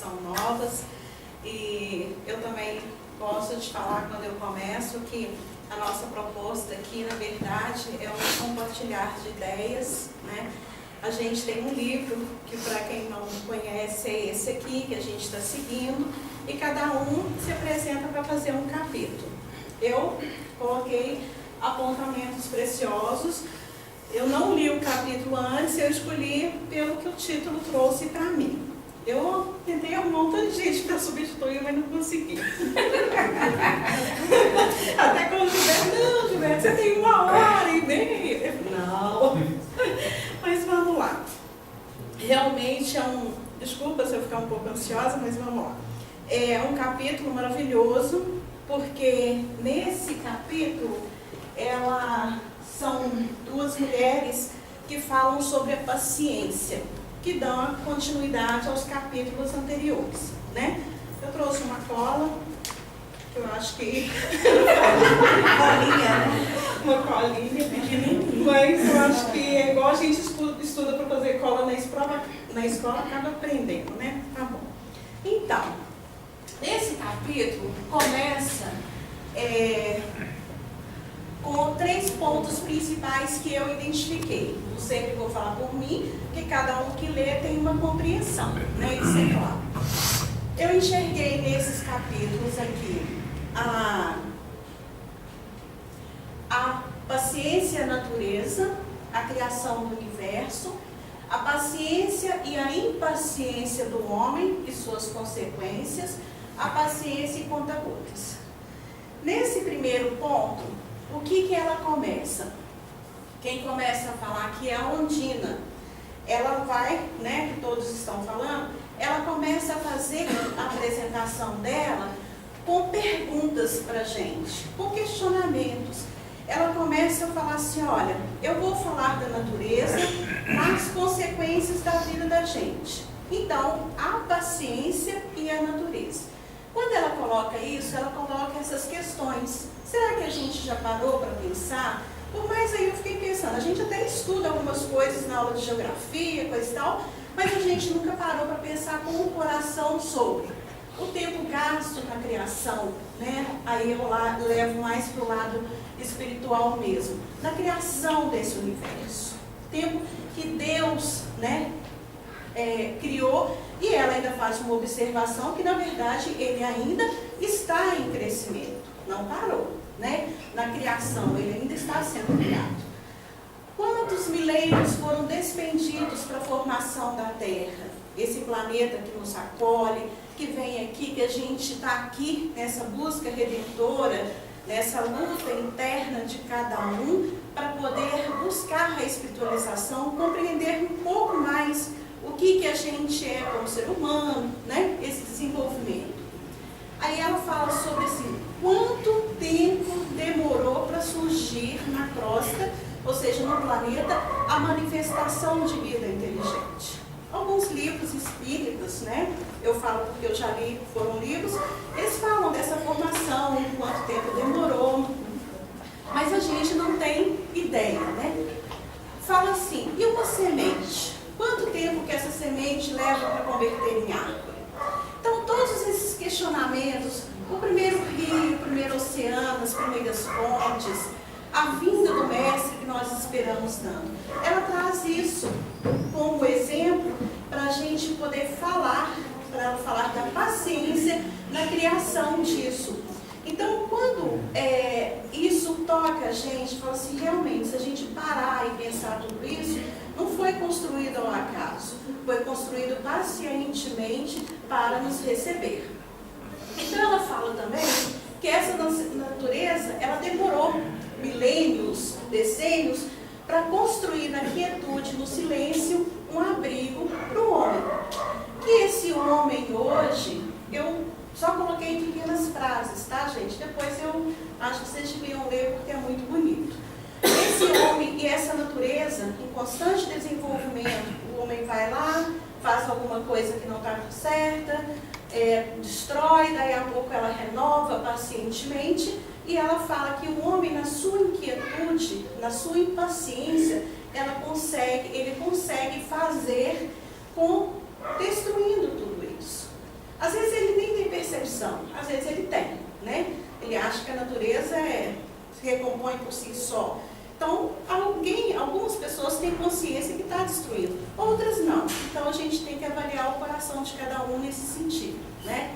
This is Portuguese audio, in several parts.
são novas. E eu também gosto de falar, quando eu começo, que a nossa proposta aqui, na verdade, é um compartilhar de ideias, né? A gente tem um livro, que para quem não conhece é esse aqui, que a gente está seguindo, e cada um se apresenta para fazer um capítulo. Eu coloquei apontamentos preciosos, eu não li o capítulo antes, eu escolhi pelo que o título trouxe para mim. Eu tentei arrumar um monte de gente para substituir, mas não consegui. Até quando Gilberto, você tem 1h30. Não. Mas vamos lá. Realmente é desculpa se eu ficar um pouco ansiosa, mas vamos lá. É um capítulo maravilhoso, porque nesse capítulo, são duas mulheres que falam sobre a paciência, que dão a continuidade aos capítulos anteriores, né? Eu trouxe uma cola, que eu acho que... uma colinha pequenininha, mas eu acho que é igual a gente estuda para fazer cola na escola, acaba aprendendo, né? Tá bom. Então, esse capítulo começa com 3 pontos principais que eu identifiquei. Eu sempre vou falar por mim, que cada um que lê tem uma compreensão, né? Isso é claro. Eu enxerguei nesses capítulos aqui a paciência e a natureza, a criação do universo, a paciência e a impaciência do homem e suas consequências, a paciência e conta-gotas. Nesse primeiro ponto, o que ela começa? Quem começa a falar aqui é a Ondina. Ela vai, né, que todos estão falando, ela começa a fazer a apresentação dela com perguntas para a gente, com questionamentos. Ela começa a falar assim, olha, eu vou falar da natureza, as consequências da vida da gente. Então, a paciência e a natureza. Quando ela coloca isso, ela coloca essas questões. Será que a gente já parou para pensar? Por mais aí eu fiquei pensando, a gente até estuda algumas coisas na aula de geografia, coisa e tal, mas a gente nunca parou para pensar com o coração sobre o tempo gasto na criação, né? Aí eu levo mais para o lado espiritual mesmo, na criação desse universo. Tempo que Deus, né, criou, e ela ainda faz uma observação que, na verdade, ele ainda está em crescimento, não parou, né? Na criação, ele ainda está sendo criado. Quantos milênios foram despendidos para a formação da Terra? Esse planeta que nos acolhe, que vem aqui, que a gente está aqui nessa busca redentora, nessa luta interna de cada um, para poder buscar a espiritualização, compreender um pouco mais o que a gente é como ser humano, né? Esse desenvolvimento. Aí ela fala sobre assim, quanto tempo demorou para surgir na crosta, ou seja, no planeta, a manifestação de vida inteligente. Alguns livros espíritas, né? Eu falo porque eu já li, foram livros, eles falam dessa formação, quanto tempo demorou, mas a gente não tem ideia, né? Fala assim, e uma semente? Quanto tempo que essa semente leva para converter em árvore? Então, todos esses questionamentos, o primeiro rio, o primeiro oceano, as primeiras fontes, a vinda do mestre que nós esperamos tanto, ela traz isso como exemplo para a gente poder falar, para falar da paciência na criação disso. Então, quando isso toca a gente, fala assim, realmente, se a gente parar e pensar tudo isso, não foi construído ao acaso, foi construído pacientemente para nos receber. Então, ela fala também que essa natureza, ela demorou milênios, decênios, para construir na quietude, no silêncio, um abrigo para o homem. Que esse homem hoje, eu só coloquei em pequenas frases, tá, gente? Depois eu acho que vocês deviam ler porque é muito bonito. Esse homem e essa natureza, em constante desenvolvimento, o homem vai lá, faz alguma coisa que não está certa, destrói, daí a pouco ela renova pacientemente, e ela fala que o homem, na sua inquietude, na sua impaciência, ele consegue fazer destruindo tudo isso. então a gente tem que avaliar o coração de cada um nesse sentido, né?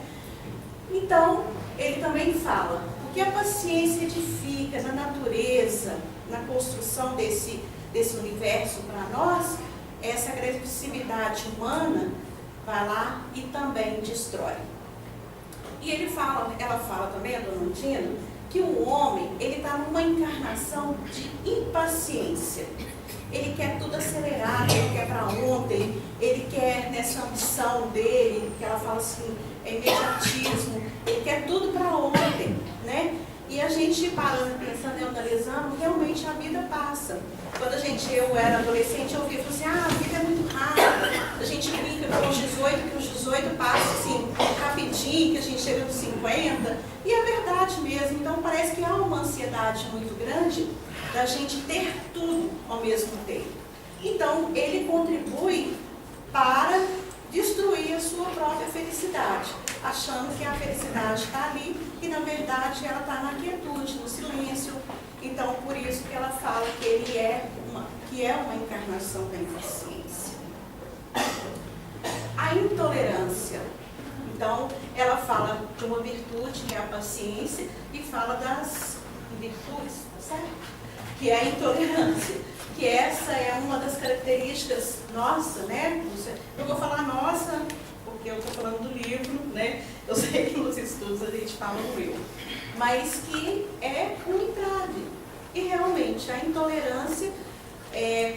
Então, ele também fala, o que a paciência edifica na natureza, na construção desse universo para nós, essa agressividade humana vai lá e também destrói. E ela fala também, a dona Undina, que o homem, ele está numa encarnação de impaciência. Ele quer tudo acelerado, ele quer para ontem, ele quer nessa ambição dele, que ela fala assim, é imediatismo, ele quer tudo para ontem, né? E a gente parando, pensando e analisando, realmente a vida passa. Quando eu era adolescente, eu ouvia assim, a vida é muito rápida, a gente brinca com os 18, que os 18 passam assim, rapidinho, que a gente chega nos 50, e é verdade mesmo. Então parece que há uma ansiedade muito grande da gente ter tudo ao mesmo tempo. Então ele contribui para destruir a sua própria felicidade, achando que a felicidade está ali e na verdade ela está na quietude, no silêncio. Então por isso que ela fala que ele é uma encarnação da impaciência. A intolerância. Então ela fala de uma virtude que é a paciência e fala das virtudes, tá certo? Que é a intolerância, que essa é uma das características nossa, né? Eu vou falar nossa, porque eu estou falando do livro, né? Eu sei que nos estudos a gente fala no eu, mas que é um entrave. E realmente a intolerância,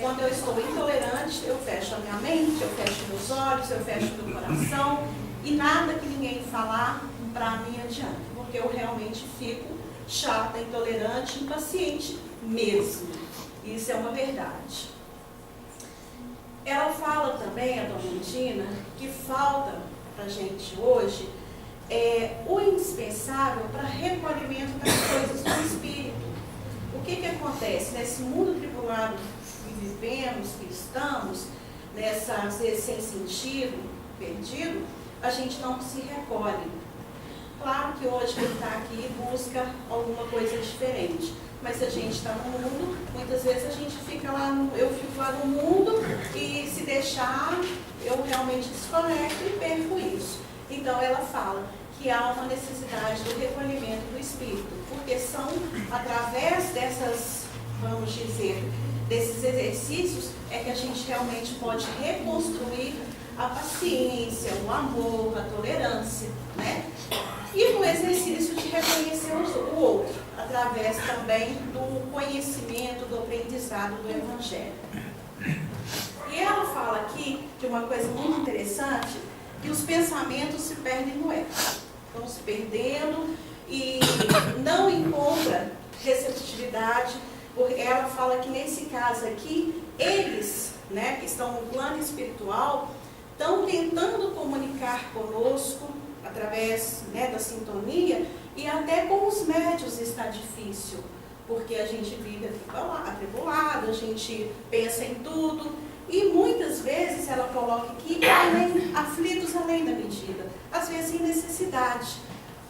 quando eu estou intolerante, eu fecho a minha mente, eu fecho meus olhos, eu fecho meu coração, e nada que ninguém falar para mim adianta, porque eu realmente fico chata, intolerante, impaciente mesmo. Isso é uma verdade. Ela fala também, a dona Undina, que falta para a gente hoje o indispensável para recolhimento das coisas do espírito. O que acontece nesse mundo tribulado que vivemos, que estamos, às vezes sem sentido, perdido, a gente não se recolhe. Claro que hoje quem está aqui busca alguma coisa diferente, mas a gente está no mundo, muitas vezes a gente fica lá, eu fico lá no mundo e se deixar, eu realmente desconecto e perco isso. Então ela fala que há uma necessidade do recolhimento do espírito, porque são através dessas, vamos dizer, desses exercícios, é que a gente realmente pode reconstruir a paciência, o amor, a tolerância, né? E no exercício de reconhecer o outro, através também do conhecimento, do aprendizado do Evangelho. E ela fala aqui de uma coisa muito interessante, que os pensamentos se perdem no ego. Estão se perdendo e não encontra receptividade, porque ela fala que nesse caso aqui, eles, né, que estão no plano espiritual, estão tentando comunicar conosco, através, né, da sintonia, e até com os médios está difícil, porque a gente vive atribulado, a gente pensa em tudo, e muitas vezes ela coloca aqui aflitos além da medida, às vezes em necessidade,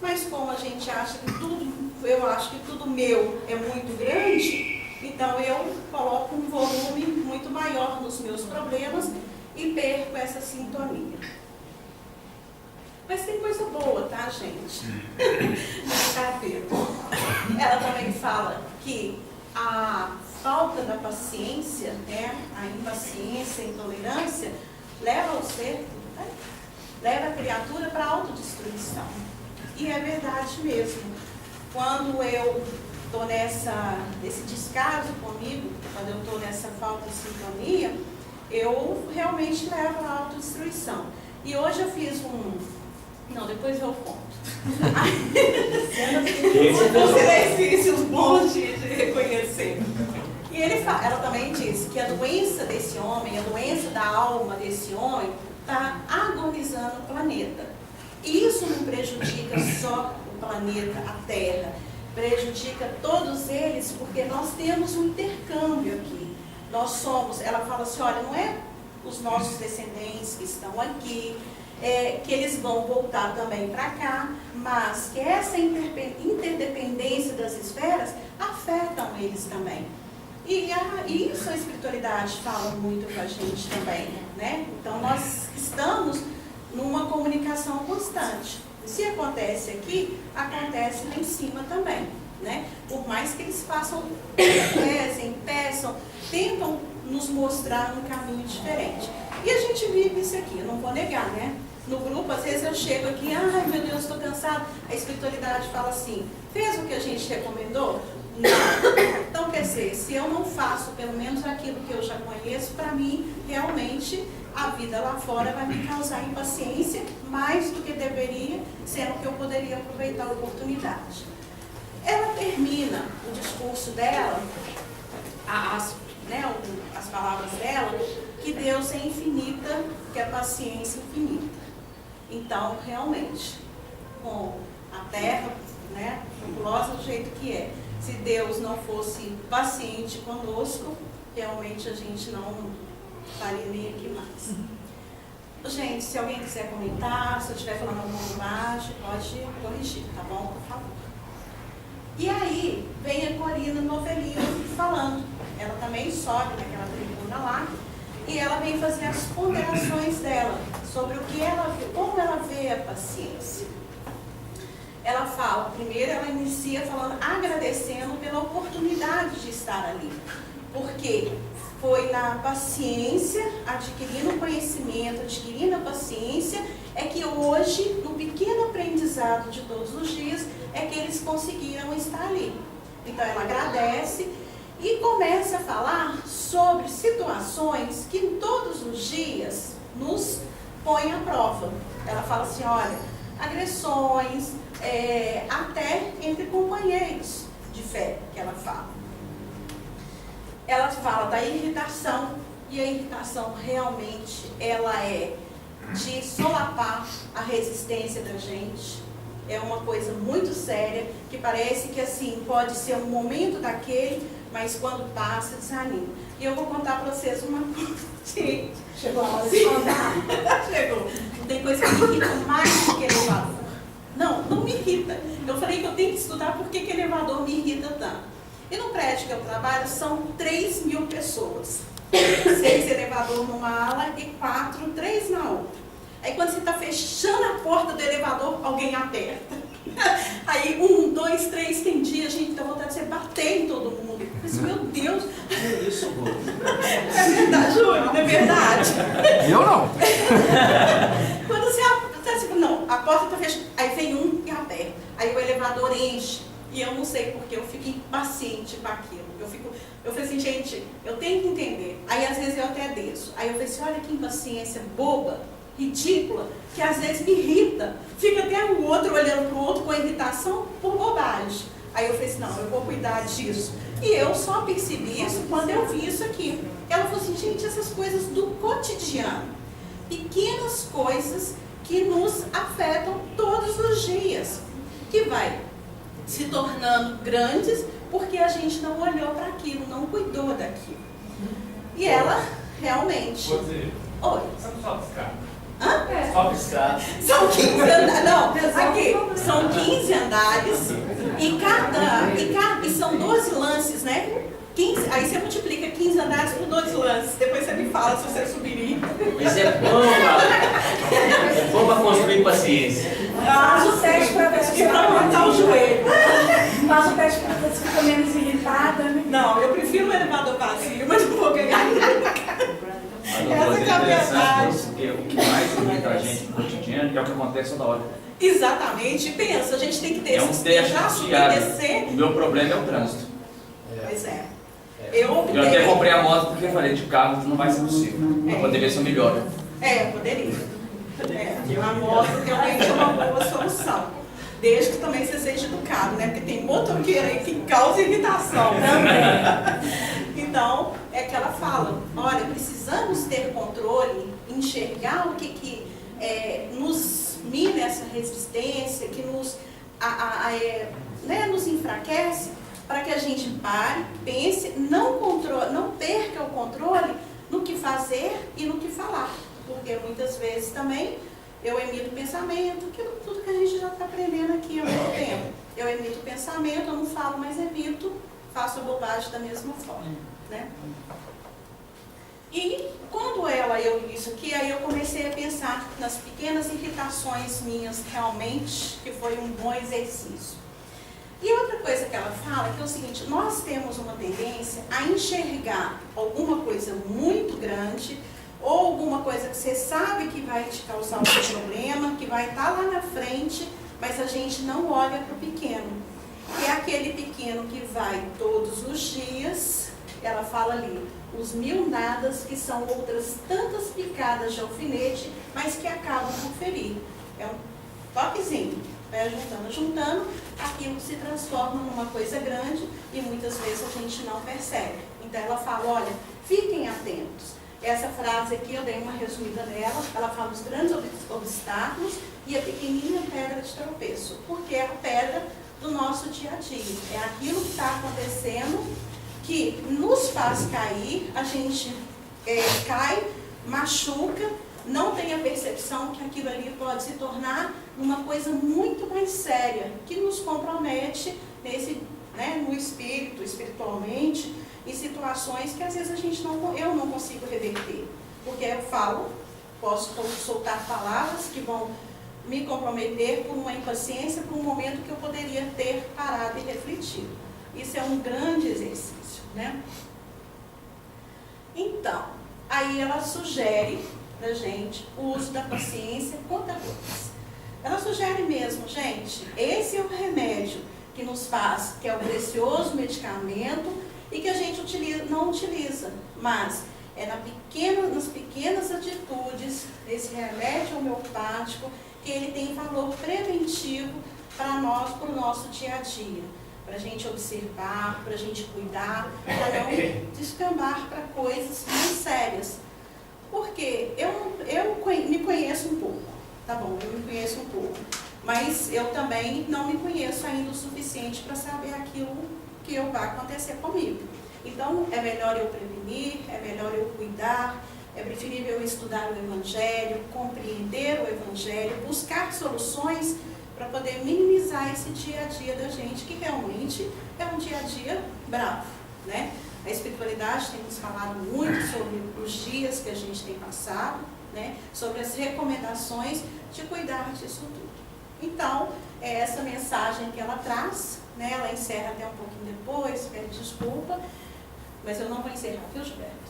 mas como a gente acha que eu acho que tudo meu é muito grande, então eu coloco um volume muito maior nos meus problemas e perco essa sintonia. Mas tem coisa boa, tá, gente? Ela também fala que a falta da paciência, né, a impaciência, a intolerância, leva ao ser, né, leva a criatura para a autodestruição. E é verdade mesmo. Quando eu estou nesse descaso comigo, quando eu estou nessa falta de sintonia, eu realmente levo à autodestruição. E hoje eu fiz Não, depois eu conto. Os exercícios bons de reconhecer. E ela também diz que a doença desse homem, a doença da alma desse homem, está agonizando o planeta. E isso não prejudica só o planeta, a Terra. Prejudica todos eles, porque nós temos um intercâmbio aqui. Nós somos, ela fala assim, olha, não é os nossos descendentes que estão aqui, que eles vão voltar também para cá, mas que essa interdependência das esferas afetam eles também. E isso a espiritualidade fala muito com a gente também, né? Então nós estamos numa comunicação constante. Se acontece aqui, acontece lá em cima também, né? Por mais que eles façam, rezem, peçam, tentam nos mostrar um caminho diferente. E a gente vive isso aqui, eu não vou negar, né? No grupo, às vezes eu chego aqui, ai meu Deus, estou cansado. A espiritualidade fala assim, fez o que a gente recomendou? Não. Então, quer dizer, se eu não faço pelo menos aquilo que eu já conheço, para mim, realmente, a vida lá fora vai me causar impaciência, mais do que deveria, sendo que eu poderia aproveitar a oportunidade. Ela termina o discurso dela, as palavras dela, que Deus é infinita, que a paciência é infinita. Então, realmente, com a terra, né, populosa do jeito que é, se Deus não fosse paciente conosco, realmente a gente não estaria nem aqui mais. Gente, se alguém quiser comentar, se eu estiver falando alguma bobagem, pode corrigir, tá bom? Por favor. E aí, vem a Corina Novelino falando. Ela também sobe naquela tribuna lá, e ela vem fazer as ponderações dela sobre o que ela vê, como ela vê a paciência. Ela fala, primeiro ela inicia falando, agradecendo pela oportunidade de estar ali, porque foi na paciência, adquirindo conhecimento, adquirindo a paciência, é que hoje, no pequeno aprendizado de todos os dias, é que eles conseguiram estar ali. Então ela agradece e começa a falar sobre situações que todos os dias nos põem à prova. Ela fala assim, olha, agressões, até entre companheiros de fé, que ela fala. Ela fala da irritação, e a irritação realmente, ela é de solapar a resistência da gente. É uma coisa muito séria, que parece que assim, pode ser um momento daquele, mas quando passa, desanima. E eu vou contar para vocês uma coisa. Chegou a hora de contar. Chegou. Tem coisa que me irrita mais do que elevador. Não me irrita. Eu falei que eu tenho que estudar porque que elevador me irrita tanto. E no prédio que eu trabalho, são 3.000 pessoas. 6 elevadores numa ala e 3 na outra. Aí quando você está fechando a porta do elevador, alguém aperta. Aí 1, 2, 3, tem dia, a gente dá vontade de você bater em todo mundo. Eu pensei, meu Deus. Isso, É verdade, Júlio, não é verdade? Eu não. Quando você tipo, não, a porta está fechada, aí vem um e aperta. Aí o elevador enche. E eu não sei porque eu fico impaciente com aquilo. Eu falei assim, gente, eu tenho que entender. Aí às vezes eu até desço. Aí eu falei assim, olha que impaciência boba, ridícula, que às vezes me irrita. Fica até o outro olhando para o outro com irritação por bobagem. Aí eu falei assim, não, eu vou cuidar disso. E eu só percebi isso quando eu vi isso aqui. Ela falou assim, gente, essas coisas do cotidiano. Pequenas coisas que nos afetam todos os dias. Que vai se tornando grandes porque a gente não olhou para aquilo, não cuidou daquilo. E ela realmente... Pode dizer. Oi. Você não sobe escada. Hã? Sobe escada. São 15 andares. Não, aqui. São 15 andares e são 12 lances, né? 15, aí você multiplica 15 andares por 12 lances. Depois você me fala se você subiria. Isso é bom, cara. É bom para construir paciência. Faz o teste para ver se E para matar o joelho. Faz o teste para ver se fica menos irritada, né? Não, eu prefiro um elevador vazio, mas não vou ganhar nunca. Essa que é a verdade. Porque o que mais irrita a gente no cotidiano é o que acontece toda hora. Exatamente. Pensa, a gente tem que ter É um esse teste já subir e diário. descer. O meu problema é o trânsito. Pois é. Eu até comprei a moto porque eu falei, de carro não vai ser possível. Para poder ver se eu melhoro. Poderia. A moto realmente é uma boa solução. Desde que também você seja educado, né? Porque tem motoqueiro aí que causa irritação. Então, é que ela fala, olha, precisamos ter controle, enxergar o que nos mina essa resistência, que nos enfraquece, para que a gente pare, pense, não perca o controle no que fazer e no que falar. Porque muitas vezes também eu emito pensamento, tudo que a gente já está aprendendo aqui há muito tempo. Eu emito pensamento, eu não falo, mas emito, faço a bobagem da mesma forma. né? E quando eu li isso aqui, aí eu comecei a pensar nas pequenas irritações minhas realmente, que foi um bom exercício. E outra coisa que ela fala que é o seguinte: nós temos uma tendência a enxergar alguma coisa muito grande, ou alguma coisa que você sabe que vai te causar um problema, que vai estar lá na frente, mas a gente não olha para o pequeno. Que é aquele pequeno que vai todos os dias, ela fala ali, os 1000 nadas, que são outras tantas picadas de alfinete, mas que acabam por ferir. É um toquezinho, vai juntando, aquilo se transforma numa coisa grande e muitas vezes a gente não percebe. Então ela fala, olha, fiquem atentos. Essa frase aqui eu dei uma resumida nela, ela fala os grandes obstáculos e a pequenina pedra de tropeço, porque é a pedra do nosso dia a dia. É aquilo que está acontecendo que nos faz cair, a gente cai, machuca, não tem a percepção que aquilo ali pode se tornar uma coisa muito mais séria, que nos compromete no espírito, espiritualmente, em situações que às vezes eu não consigo reverter. Porque eu falo, posso soltar palavras que vão me comprometer por uma impaciência, por um momento que eu poderia ter parado e refletido. Isso é um grande exercício, né? Então, aí ela sugere pra gente o uso da paciência conta-gotas. Ela sugere mesmo, gente, esse é o remédio que nos faz, que é o precioso medicamento e que a gente não utiliza, mas é nas pequenas atitudes desse remédio homeopático que ele tem valor preventivo para nós, para o nosso dia a dia. Para a gente observar, para a gente cuidar, para não descambar para coisas mais sérias. Porque eu me conheço um pouco, tá bom, eu me conheço um pouco, mas eu também não me conheço ainda o suficiente para saber aquilo que vai acontecer comigo. Então, é melhor eu prevenir, é melhor eu cuidar, é preferível eu estudar o Evangelho, compreender o Evangelho, buscar soluções para poder minimizar esse dia a dia da gente, que realmente é um dia a dia bravo, né? A espiritualidade tem nos falado muito sobre os dias que a gente tem passado, né? Sobre as recomendações de cuidar disso tudo. Então, é essa mensagem que ela traz, né? Ela encerra até um pouquinho depois, pede desculpa, mas eu não vou encerrar, viu, Gilberto?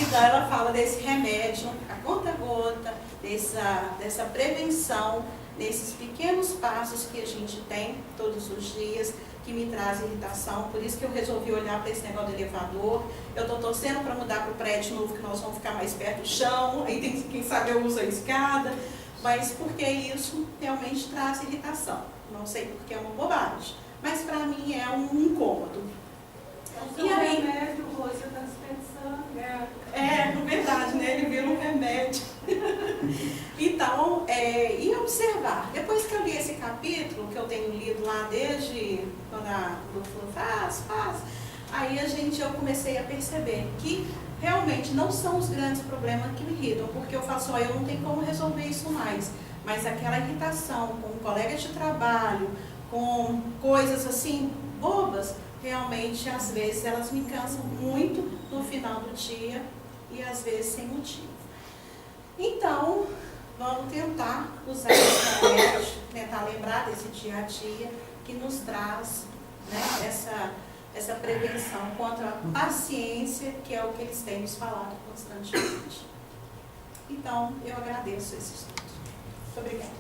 Então ela fala desse remédio, a conta-gota, dessa prevenção, desses pequenos passos que a gente tem todos os dias, que me traz irritação. Por isso que eu resolvi olhar para esse negócio do elevador. Eu estou torcendo para mudar para o prédio novo, que nós vamos ficar mais perto do chão, aí tem, quem sabe eu uso a escada, mas porque isso realmente traz irritação. Não sei porque é uma bobagem, mas para mim é um incômodo. E aí, remédio, você está dispensando. Na verdade, né? Ele vira um remédio. Então, e observar. Depois que eu li esse capítulo, que eu tenho lido lá desde quando a Lu falou, faz, aí eu comecei a perceber que realmente não são os grandes problemas que me irritam, porque eu faço, eu não tenho como resolver isso mais. Mas aquela irritação com colegas de trabalho, com coisas assim, bobas, realmente, às vezes, elas me cansam muito no final do dia e, às vezes, sem motivo. Então, vamos tentar usar esse remédio, tentar lembrar desse dia a dia que nos traz, né, essa prevenção contra a paciência, que é o que eles têm nos falado constantemente. Então, eu agradeço esse estudo. Muito obrigada.